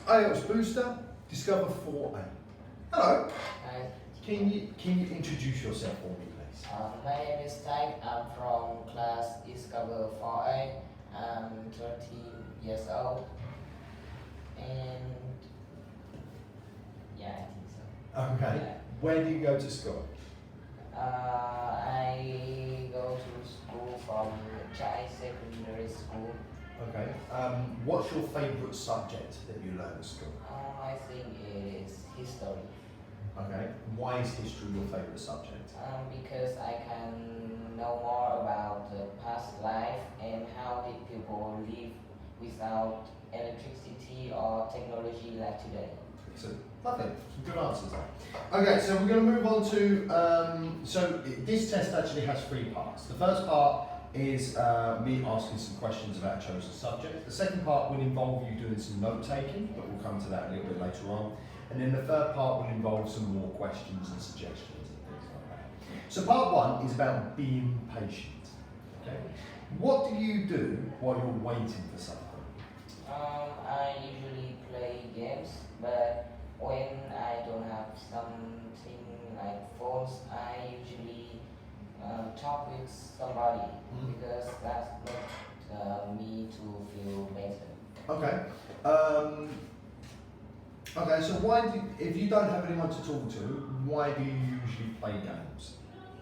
IELTS Booster, Discover 4A. Hello. Hi. Can you introduce yourself for me, please? My name is Thành. I'm from class Discover 4A. I'm 13 years old. And yeah, I think so. Okay. Yeah. Where do you go to school? I go to school from Chai Secondary School. Okay. What's your favourite subject that you learn at school? I think it is history. Okay. Why is history your favourite subject? Because I can know more about the past life and how did people live without electricity or technology like today. So, lovely. Some good answers there. Okay, so we're going to move on to, this test actually has 3 parts. The first part is me asking some questions about a chosen subject. The second part will involve you doing some note taking, but we'll come to that a little bit later on. And then the third part will involve some more questions and suggestions and things like that. So part 1 is about being patient. Okay? What do you do while you're waiting for something? I usually play games, but when I don't have something like phones, I usually talk with somebody because that makes me to feel better. Okay. Okay, so if you don't have anyone to talk to, why do you usually play games?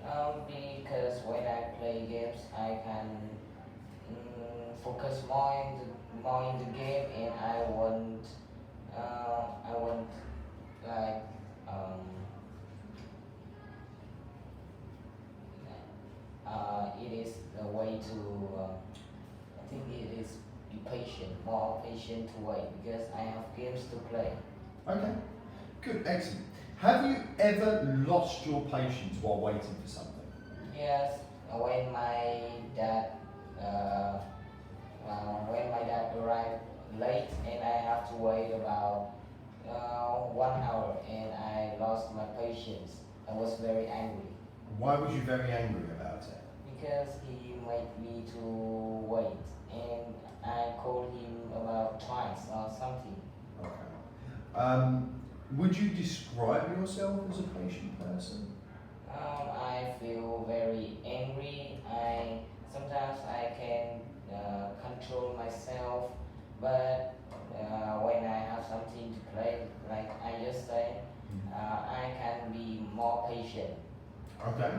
Because when I play games, I can focus more in the game, and I want like it is a way to I think it is be patient, more patient to wait because I have games to play. Okay, good, excellent. Have you ever lost your patience while waiting for something? Yes, when my dad arrived late and I have to wait about 1 hour and I lost my patience. I was very angry. Why was you very angry about it? Because he made me to wait and I called him about twice or something. Okay. Would you describe yourself as a patient person? I feel very angry. Sometimes I can control myself, but when I have something to play, like I just said, I can be more patient. Okay,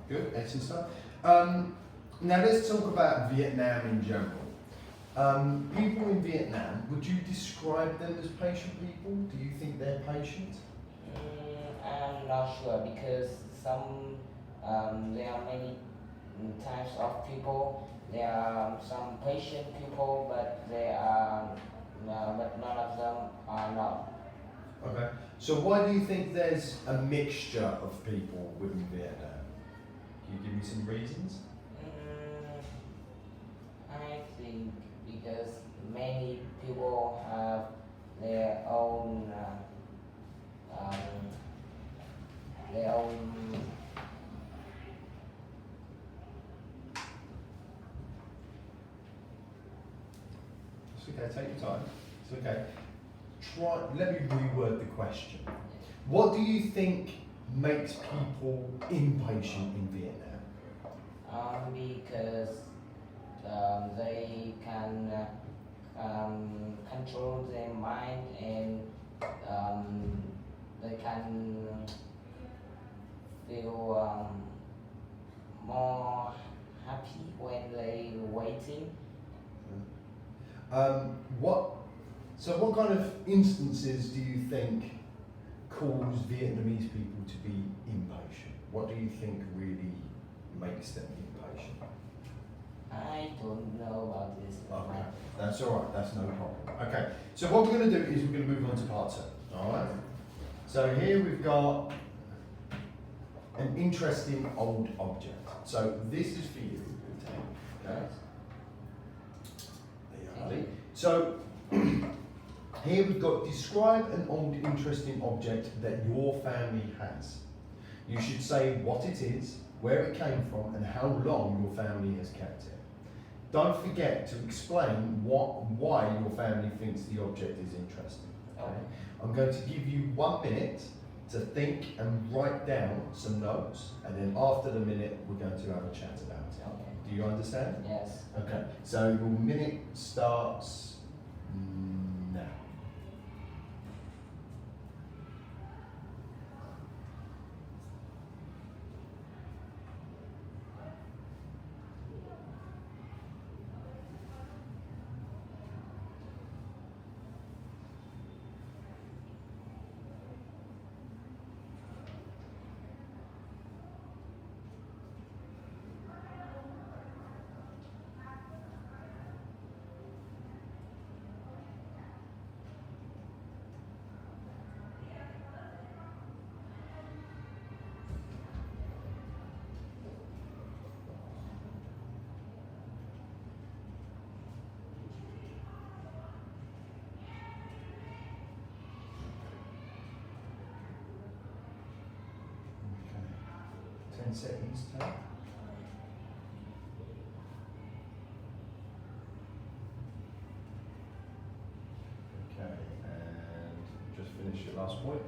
good, excellent stuff. Now let's talk about Vietnam in general. People in Vietnam, would you describe them as patient people? Do you think they're patient? I'm not sure because there are many types of people. There are some patient people, but none of them are not. Okay. So why do you think there's a mixture of people within Vietnam? Can you give me some reasons? I think because many people have their own It's okay, take your time. It's okay. Let me reword the question. What do you think makes people impatient in Vietnam? because they can control their mind and they can feel more happy when they waiting. What kind of instances do you think cause Vietnamese people to be impatient? What do you think really makes them impatient? I don't know about this. Okay, that's all right, that's no problem. Okay, so what we're going to do is we're going to move on to part 2, all right? So here we've got an interesting old object. So this is for you, okay? There you are. So here we've got describe an old interesting object that your family has. You should say what it is, where it came from, and how long your family has kept it. don't forget to explain why your family thinks the object is interesting. Okay? I'm going to give you 1 minute to think and write down some notes, and then after the minute, we're going to have a chat about it. Okay. Do you understand? Yes. Okay, so your minute starts now. Okay. 10 seconds, time. Okay, and just finish your last point.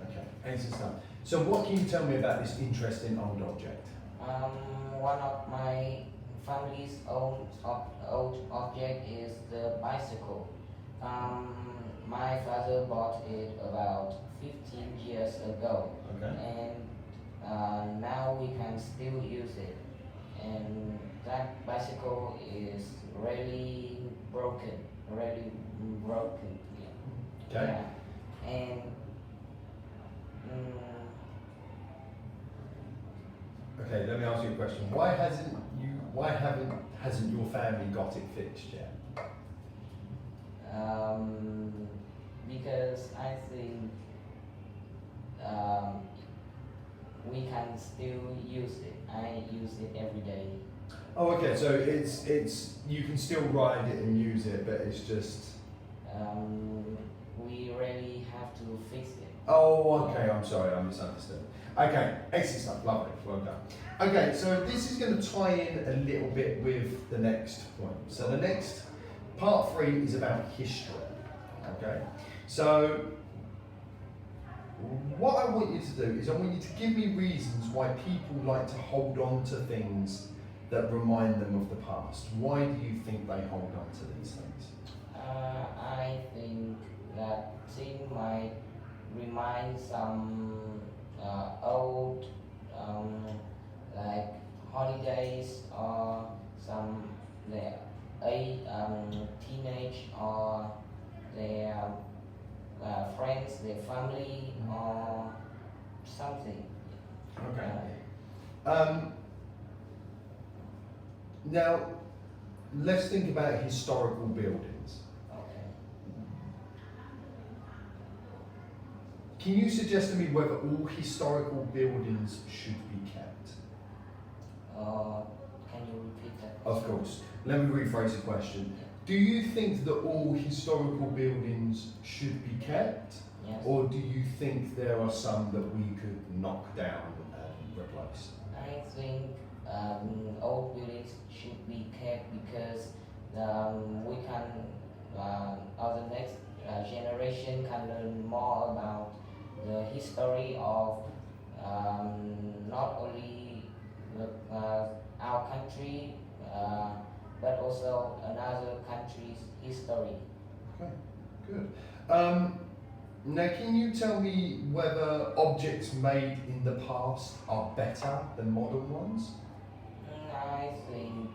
Okay, excellent stuff. So what can you tell me about this interesting old object? One of my family's old object is the bicycle. My father bought it about 15 years ago, Okay. and now we can still use it. And that bicycle is really broken, really broken. Okay. Yeah. And Okay, let me ask you a question. Hasn't your family got it fixed yet? because I think we can still use it. I use it every day. Oh, okay. So it's you can still ride it and use it, but it's just. We really have to fix it. Oh, okay. I'm sorry, I misunderstood. Okay, excellent stuff. Lovely. Well done. Okay, so this is going to tie in a little bit with the next point. So the next part 3 is about history. Okay, so what I want you to do is I want you to give me reasons why people like to hold on to things that remind them of the past. Why do you think they hold on to these things? I think that thing might remind some old like holidays or some their teenage or their friends, their family or something. Okay. Now, let's think about historical buildings. Okay. Can you suggest to me whether all historical buildings should be kept? Can you repeat that? Of course. Let me rephrase the question. Do you think that all historical buildings should be kept? Yes. Or do you think there are some that we could knock down and replace? I think old buildings should be kept because we can, or the next generation can learn more about the history of not only our country but also another country's history. Okay, good. Now, can you tell me whether objects made in the past are better than modern ones? I think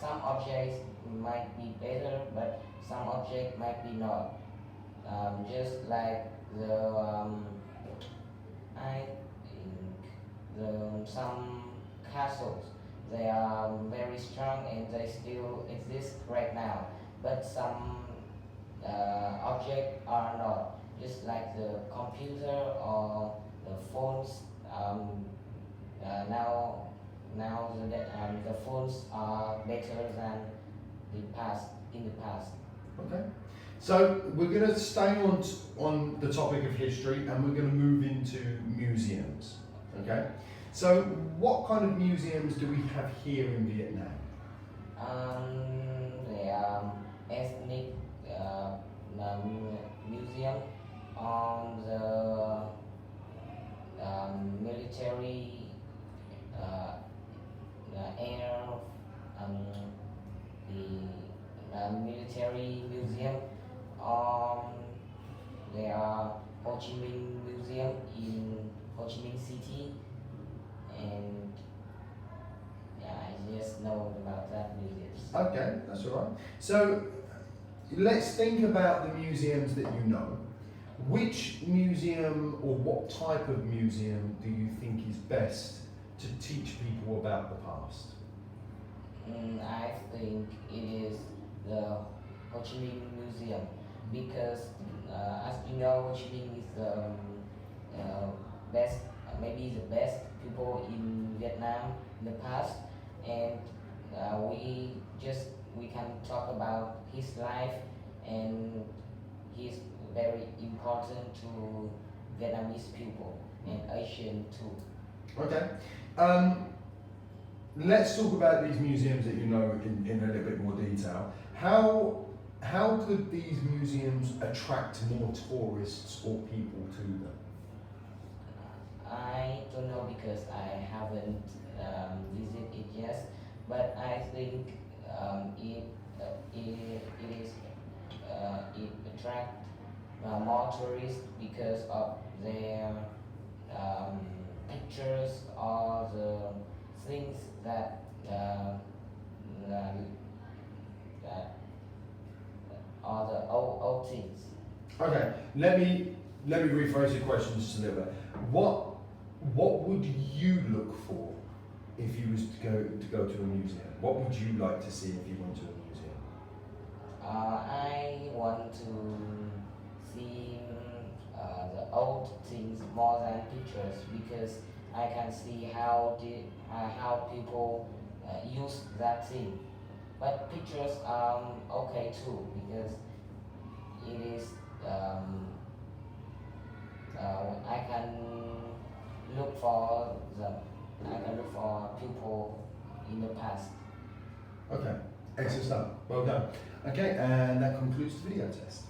some objects might be better, but some objects might be not. Just like I think some castles, they are very strong and they still exist right now. But some objects are not. Just like the computer or the phones. Now the phones are better than in the past. Okay. So we're going to stay on the topic of history, and we're going to move into museums. Okay. So what kind of museums do we have here in Vietnam? The ethnic museum on the military air um, the military museum. Um, there are Ho Chi Minh Museum in Ho Chi Minh City, and yeah, I just know about that museums. Okay, that's all right. So let's think about the museums that you know. Which museum or what type of museum do you think is best to teach people about the past? I think it is the Ho Chi Minh Museum because, as you know, Ho Chi Minh is the best, maybe the best people in Vietnam in the past, and we can talk about his life, and he's very important to Vietnamese people and Asian too. Okay. Um, let's talk about these museums that you know in a little bit more detail. How could these museums attract more tourists or people to them? I don't know because I haven't visited it yet, but I think it is it attract more tourists because of their pictures or the things that that are the old things. Okay, let me rephrase your question just a little bit. What would you look for if you was to go to a museum? What would you like to see if you went to a museum? I want to see the old things more than pictures because I can see how people use that thing. But pictures are okay too because it is I can look for them. I can look for people in the past. Okay, excellent stuff. Well done. Okay, and that concludes the video test.